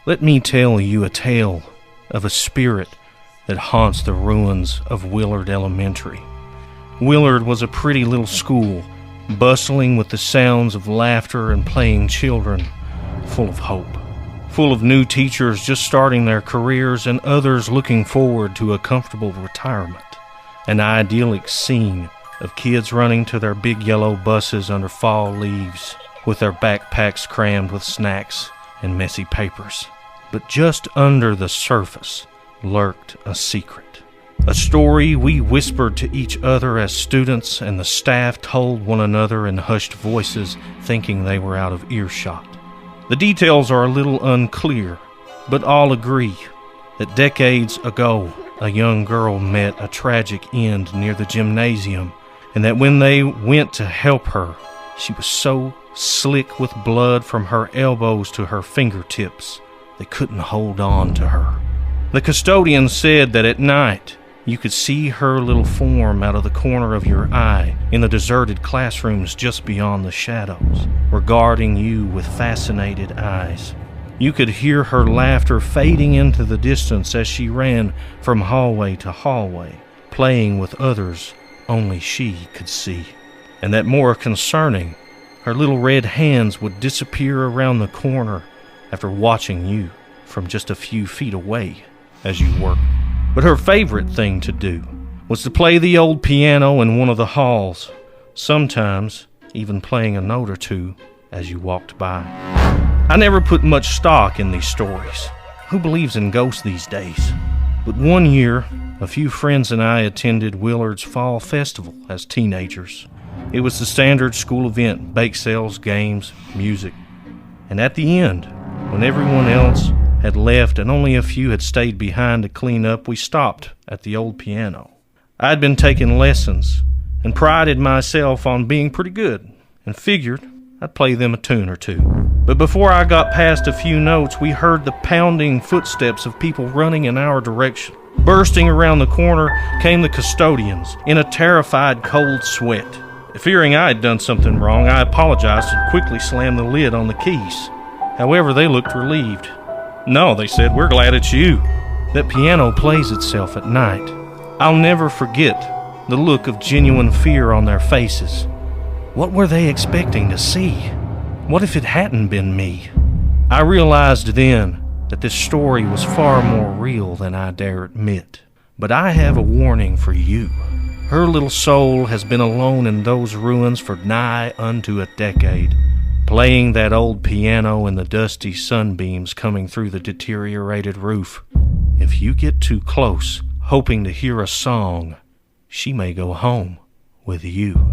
Let me tell you a tale of a spirit that haunts the ruins of Willard Elementary. Willard was a pretty little school, bustling with the sounds of laughter and playing children, full of hope. Full of new teachers just starting their careers and others looking forward to a comfortable retirement. An idyllic scene of kids running to their big yellow buses under fall leaves with their backpacks crammed with snacks and messy papers. But just under the surface lurked a secret. A story we whispered to each other as students and the staff told one another in hushed voices, thinking they were out of earshot. The details are a little unclear, but all agree that decades ago, a young girl met a tragic end near the gymnasium, and that when they went to help her, she was so slick with blood from her elbows to her fingertips, they couldn't hold on to her. The custodian said that at night, you could see her little form out of the corner of your eye in the deserted classrooms just beyond the shadows, regarding you with fascinated eyes. You could hear her laughter fading into the distance as she ran from hallway to hallway, playing with others only she could see. And that more concerning, her little red hands would disappear around the corner after watching you from just a few feet away as you worked. But her favorite thing to do was to play the old piano in one of the halls, sometimes even playing a note or two as you walked by. I never put much stock in these stories. Who believes in ghosts these days? But one year, a few friends and I attended Willard's Fall Festival as teenagers. It was the standard school event, bake sales, games, music. And at the end, when everyone else had left and only a few had stayed behind to clean up, we stopped at the old piano. I'd been taking lessons and prided myself on being pretty good and figured I'd play them a tune or two. But before I got past a few notes, we heard the pounding footsteps of people running in our direction. Bursting around the corner came the custodians in a terrified cold sweat. Fearing I had done something wrong, I apologized and quickly slammed the lid on the keys. However, they looked relieved. No, they said, we're glad it's you. That piano plays itself at night. I'll never forget the look of genuine fear on their faces. What were they expecting to see? What if it hadn't been me? I realized then that this story was far more real than I dare admit. But I have a warning for you. Her little soul has been alone in those ruins for nigh unto a decade, playing that old piano in the dusty sunbeams coming through the deteriorated roof. If you get too close, hoping to hear a song, she may go home with you.